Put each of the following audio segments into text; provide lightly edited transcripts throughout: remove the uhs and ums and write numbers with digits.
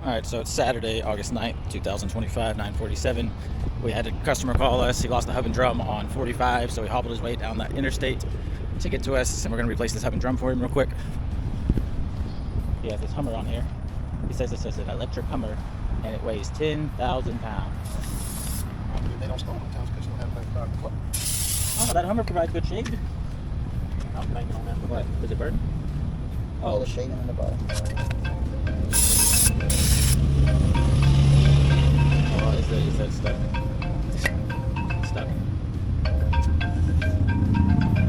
Alright, so it's Saturday, August 9th, 2025, 9:47. We had a customer call us. He lost the hub and drum on 45, so he hobbled his way down that interstate to get to us, and we're going to replace this hub and drum for him real quick. He has this Hummer on here. He says this is an electric Hummer, and it weighs 10,000 pounds. They don't start sometimes because you don't have a dark. Oh, that Hummer provides good shade. I'm thinking on that. What? Does it burn? Oh, the shading in the bottom. Oh, is that stuck? Stuck.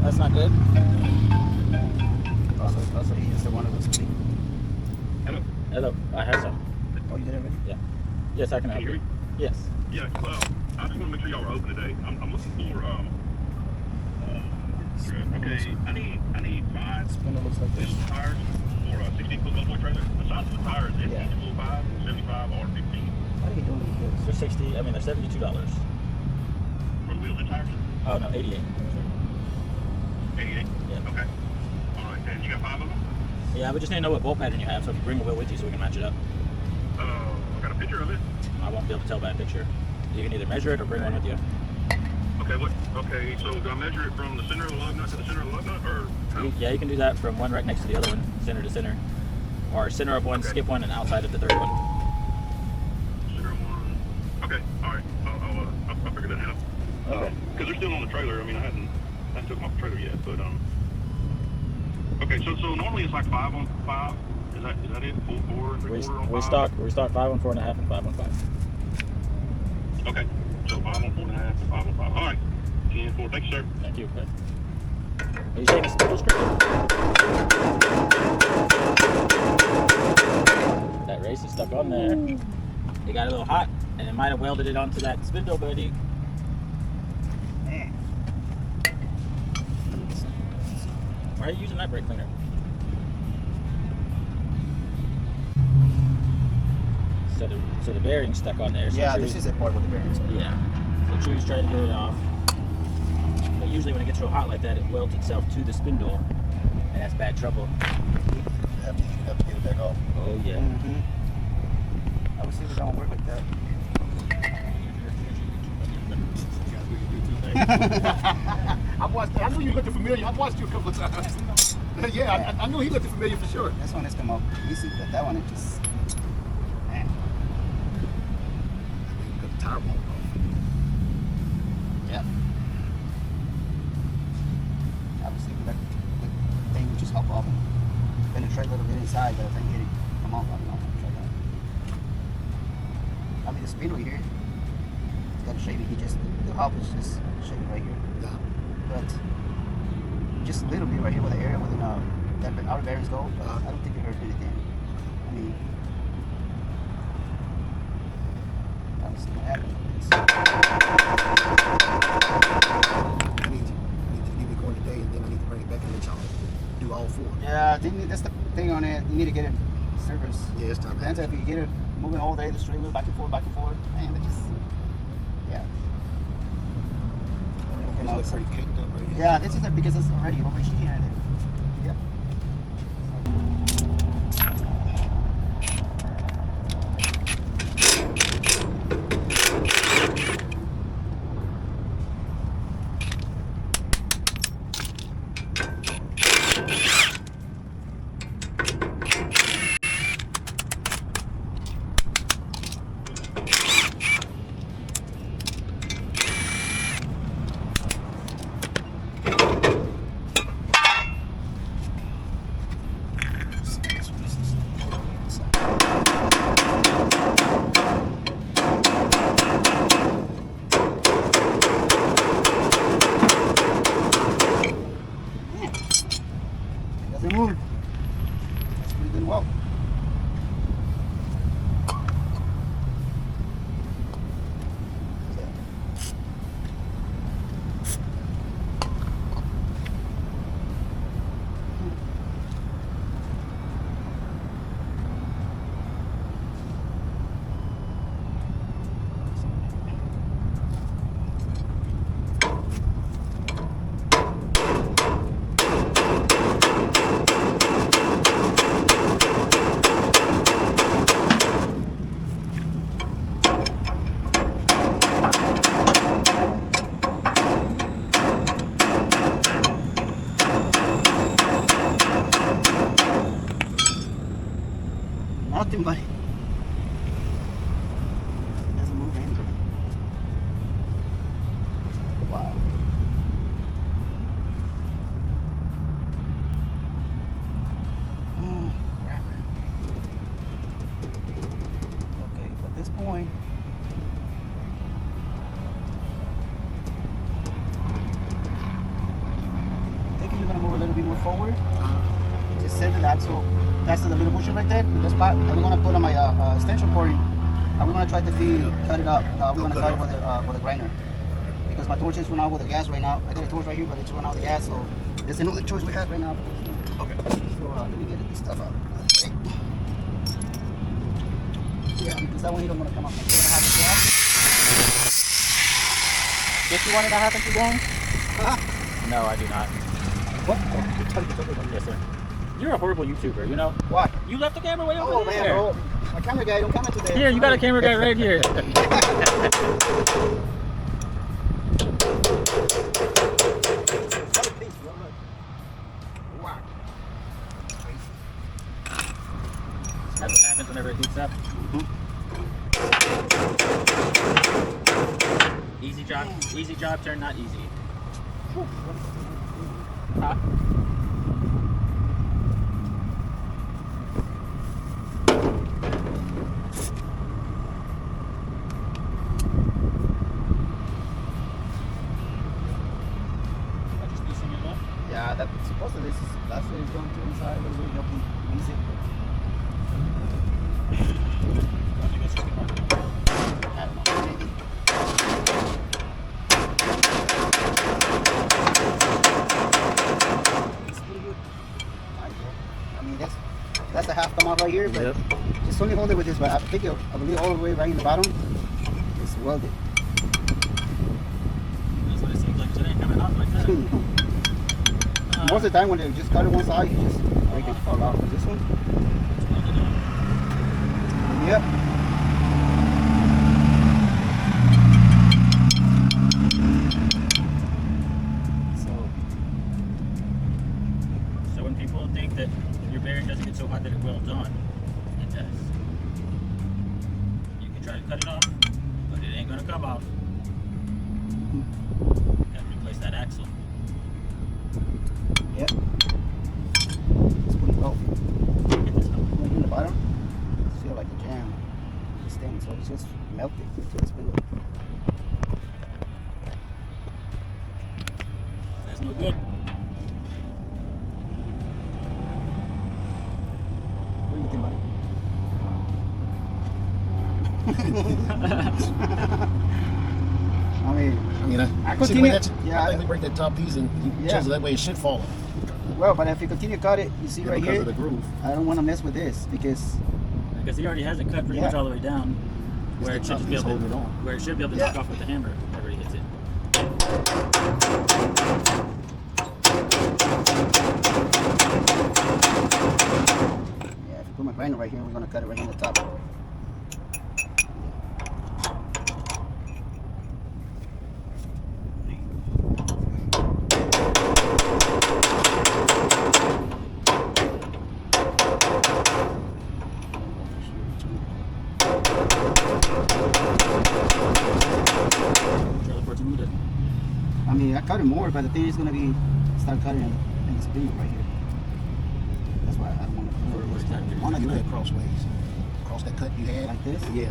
That's not good. Also, he used the one of those. Hello? Hello, I have some. Oh, you did it already? Yeah. Yes, I can help Can you you. hear Yes. Yeah, well, I just want to make sure y'all are open today. I'm looking for, okay, I need 5 Spindle looks like this. tires for a 16-foot multiple trailer. The size of the tires is Yeah. 5, 75, or 15. What are you doing with this? They're 60, I mean, they're $72. For the wheels and tires? Oh, no, 88. 88? Yeah. Okay. All right, and you got 5 of them? Yeah, we just need to know what bolt pattern you have, so if you bring a wheel with you so we can match it up. I got a picture of it. I won't be able to tell by a picture. You can either measure it or bring one with you. Okay, so do I measure it from the center of the lug nut to the center of the lug nut, or how? Yeah, you can do that from one right next to the other one, center to center. Or center of one, Okay. skip one, and outside of the third one. Center of one. Okay, all right. I'll figure that out. Okay. Because they're still on the trailer. I mean, I hadn't took them off the trailer yet, but Okay, so normally it's like 5 on 5. Is that it? 4 and 3/4 on 5? We stock 5 on 4.5 and 5 on 5. Okay, so 5 on 4.5 and 5 on 5. All right, 10 4. Thank you, sir. Thank you. Okay. Are you saying it's full screen? That race is stuck on there. It got a little hot, and it might have welded it onto that spindle, buddy. Man. Why are you using that brake cleaner? So the bearing's stuck on there. So Yeah, this is the part with the bearings. Yeah. So choose try to get it off. But usually when it gets real hot like that, it welds itself to the spindle, and that's bad trouble. You have to get it back off. Oh yeah. I would see if it don't work like that. I knew you looked familiar. I watched you a couple of times. Yeah, I knew he looked familiar for sure. This one has come up easy, but that one it just. Man. Got the tire won't off. Yeah. Obviously, that thing would just hop off and penetrate a little bit inside, but I think it come off. I don't know. Try that. I mean, the speedway here, it's got a shady. The hop is just shady right here. Yeah. But just a little bit right here where the area where the outer bearings go. But I don't think it hurt anything. I mean, I'll see what happens. I need to leave it going today, and then I need to bring it back and let y'all do all 4. Yeah, I think that's the thing on it. You need to get it serviced. Yeah, it's time. Depends if you get it moving all day, the straight wheel back and forth, man, it just, yeah. It looks pretty caked up right here. Yeah, this is it because it's already over here. Yeah. Doesn't move. That's pretty good. Well. nothing, buddy. Doesn't move anything. Wow. Crap. Okay, at this point, I think you're gonna move a little bit more forward. Just set the axle. That's the little bushing right there. The spot I'm gonna put on my extension cord. I'm gonna try to cut it up. We're gonna cut it with a grinder because my torch is running out with the gas right now. I got a torch right here, but it's running out with the gas, so there's another choice we have right now. Okay. So let me get this stuff out. Okay. Yeah, because that one here don't want to come up. Guess you wanted to happen to long? No, I do not. What? Yes, sir. You're a horrible YouTuber, you know? What? You left the camera way over Oh man, there. bro. My camera guy don't come into there. Here, you got a camera guy right here. Wow. That's what happens whenever it heats up. Easy job turn, not easy. Huh? Yeah, that's supposed to. That's what it's going to inside. It's really helping ease it. I don't know. Maybe. It's pretty good. I mean, that's a half come out right here, but just only hold it with this. But I think I believe all the way right in the bottom. It's welded. That's what it seems like today, coming out like that. Most of the time when they just cut it one side, you just make it fall out. But this one? Yep. So when people think that your bearing doesn't get so hot that it welds on, it does. You can try to cut it off, but it ain't gonna come off. Gotta replace that axle. Yep. It's pretty low. Get this out. Right in the bottom, I feel like a jam. It's staying, so it's just melted. It's been That's no good. What do you think, buddy? I mean, I continue- see the way that's, yeah, I think we break that top piece and Yeah. chances that way it should fall. well, but if you continue to cut it, you see right Because here, of the groove. I don't want to mess with this because Because he already has it cut pretty much all the way down, where it the should top just be piece able holding it to, on. where it should be able to Yeah. knock off with the hammer whenever he hits it. yeah, if you put my grinder right here, we're gonna cut it right in the top. Trailer for it to move it. I mean, I cut it more, but the thing is gonna be start cutting in the spring right here. That's why I don't want to. Exactly. Want to You do cut it crossways. Cross that cut you had. like this. Yeah.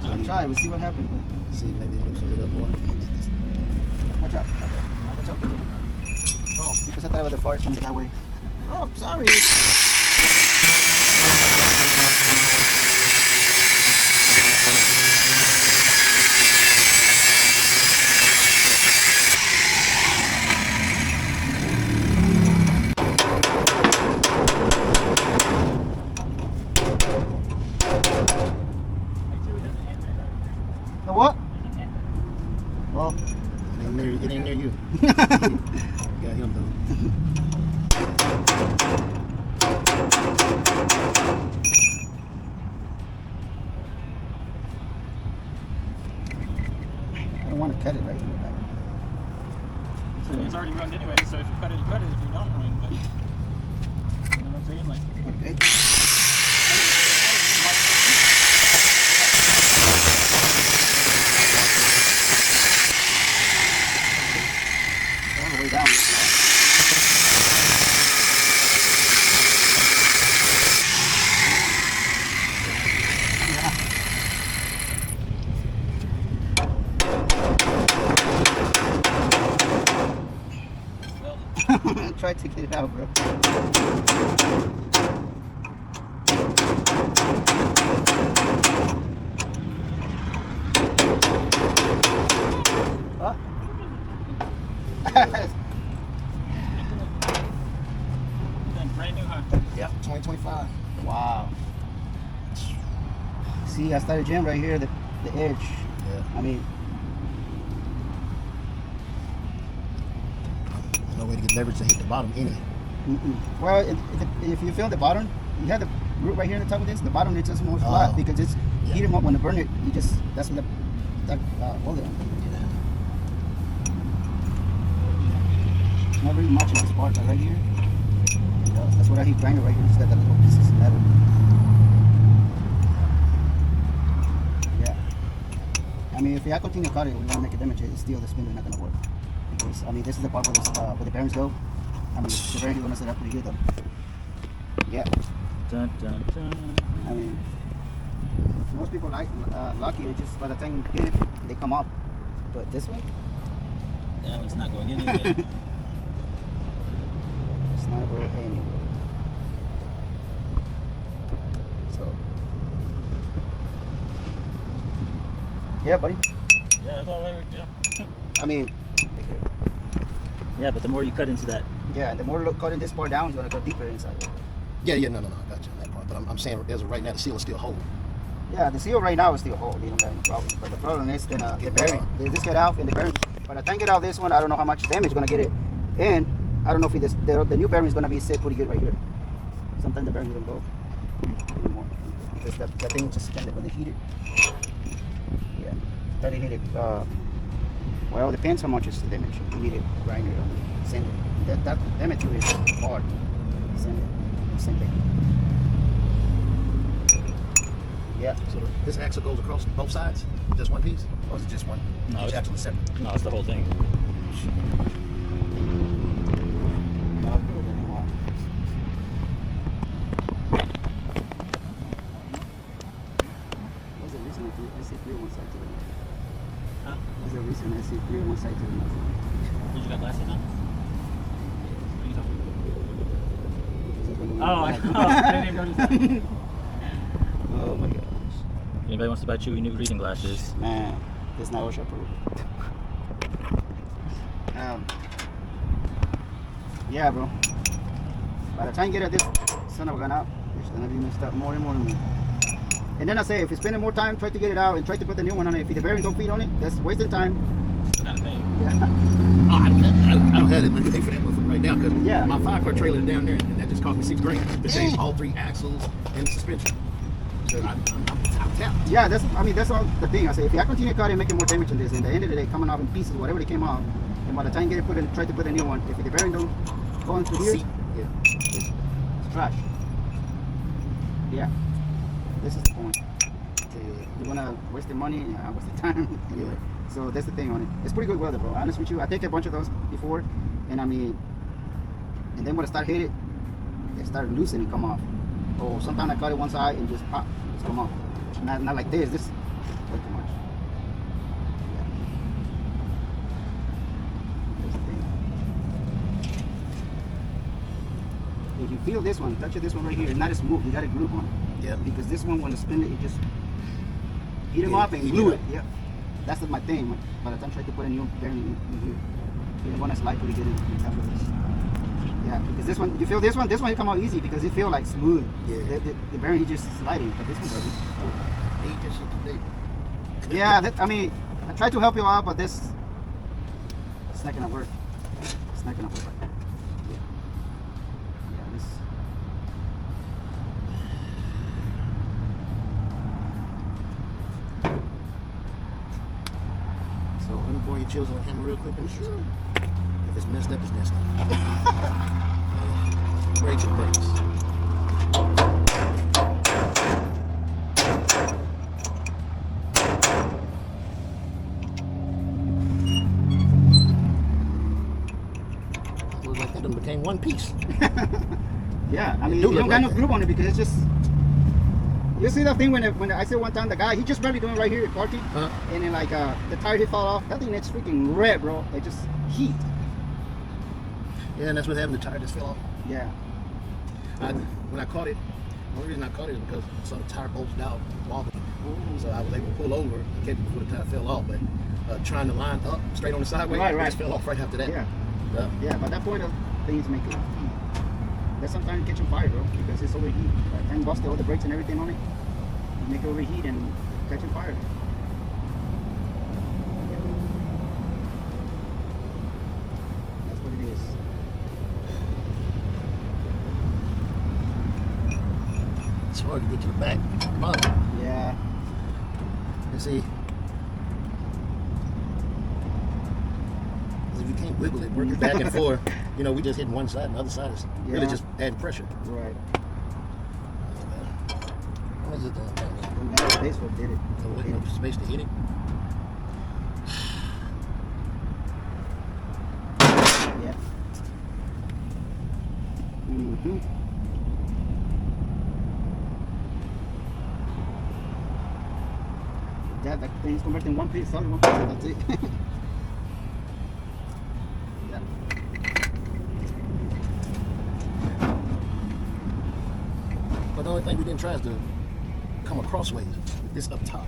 I'll try. We'll see what happens. See, maybe it looks a little more. Watch out. Watch out. Oh, because I thought it was the forest comes that way. Oh, sorry. The what? Well, It ain't near you. Got him though. I don't want to cut it right here. So it's already ruined anyway, so if you cut it, you cut it. If you don't, I mean, but, you know what I'm saying? Like, Okay. Wow. See, I started jam right here, the edge. Yeah. I mean, There's no way to get leverage to hit the bottom any. well, if you feel the bottom, you have the root right here on the top of this. The bottom it's just more flat because it's heating up when you burn it. You just that's what hold it on. It's not really much in this part, but right here, that's what I heat grinder right here. It's got that little pieces of metal. Yeah. I mean, if I continue cutting, we want to make a damage. It's still the spindle not gonna work. Because I mean, this is the part where the bearings go. I mean, the bearing gonna set up pretty good though. Yeah. Dun, dun, dun. I mean, most people like lucky. It's just by the time you get it, they come up. But this one, That one's not going anywhere. it's not going anywhere. So, yeah, buddy. Yeah, that's all right. Yeah. I mean, Yeah, but the more you cut into that, yeah, the more cutting this part down, it's gonna go deeper inside. Yeah, no, I got you on that part. But I'm saying as of right now, the seal is still whole. Yeah, the seal right now is still whole. You don't got any problem. But the problem is the bearing. They just get out and the bearing. By the time get out this one, I don't know how much damage gonna get it, and I don't know if the new bearing is gonna be set pretty good right here. Sometimes the bearing doesn't go anymore because that thing just kind of when they heat it. Yeah, try to heat it. Well, it depends how much is the damage. You need it grinder on the sand. That damage is hard. Sand thing. Yeah. So this axle goes across both sides? Just one piece? Or is it just one? No, Each it's- axle is separate. no, it's the whole thing. Not good anymore. What's the reason I see three on one side to the next? Huh? What's the reason I see three on one side to the next? Did you got glasses on? What are you talking Oh, I didn't even notice that. Oh my gosh. Anybody wants to buy Chewy new reading glasses? Man, this is not OSHA approved. Yeah, bro. By the time you get at this son of a gun out, it's gonna be messed up more and more and more. And then I say, if you're spending more time, try to get it out and try to put the new one on it. If the bearing don't feed on it, that's wasted time. Not a thing. Yeah. Oh, I don't have that money to pay for that motherfucker right now because Yeah. my 5-car trailer is down there and that just cost me $6,000 to change all 3 axles and suspension. So I'm tapped. Yeah, that's all the thing. I say, if I continue cutting, making more damage on this, and at the end of the day, coming off in pieces, whatever they came off, and by the time you get it try to put a new one, if the bearing don't go into here, Yeah. it's trash. Yeah, this is the point. You're gonna waste the money, yeah, waste the time. Yeah. So that's the thing on it. It's pretty good weather, bro. Honest with you, I take a bunch of those before, and I mean, and then when I start hitting, it started loosening, come off. Or sometimes I cut it one side and just pop, just come off. Not like this. This is way too much. Yeah. That's the thing. If you feel this one, touch this one right here. It's not as smooth. You got a groove on it. Yeah. Because this one, when you spin it, it just heat them Yeah, up and heat glue it it. up. Yeah. That's my thing. By the time I try to put a new bearing in here, you want to slide pretty good in top of this. Yeah, because this one, you feel this one you come out easy because it feel like smooth. Yeah. The bearing is just sliding, but this one doesn't. I hate that shit today. Yeah, I mean, I try to help you out, but it's not gonna work. It's not gonna work. Yeah. Yeah, this. So let me borrow your chills on the hammer real quick. Sure. If it's messed up, it's messed up. Brakes and brakes. Looks like that done became one piece. Yeah, I mean, do you look don't got no like that. groove on it because it's just. You see that thing when I said one time the guy he just barely doing right here parking, Huh? and then like the tire he fall off. That thing that's freaking red, bro. It just heat. Yeah, and that's what happened. The tire just fell off. Yeah. When I caught it, the only reason I caught it is because I saw the tire bulged out walking. So I was able to pull over and catch it before the tire fell off. But trying to line up straight on the sideway, Right. it just fell off right after that. Yeah. Yeah. Yeah. By that point, things make it. That's sometimes catching fire, bro, because it's overheat. By the time you bust all the brakes and everything on it, you make it overheat and catching fire. That's what it is. It's hard to get to the back. Bottom. Yeah. You see, if you can't wiggle it, work it back and forth, you know, we just hitting one side and the other side is really Yeah. just adding pressure. Right. What is it doing? That space what did it. So wait, no space to hit it. Yeah. Mm-hmm. Yeah, that thing's converted in one piece, solid one piece, that's it. Yeah. But the only thing we didn't try is to come across ways. This up top,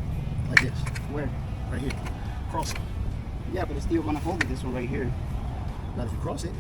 like this, Where? right here. Cross it. Yeah, but it's still gonna hold it, this one right here. Now if you cross it,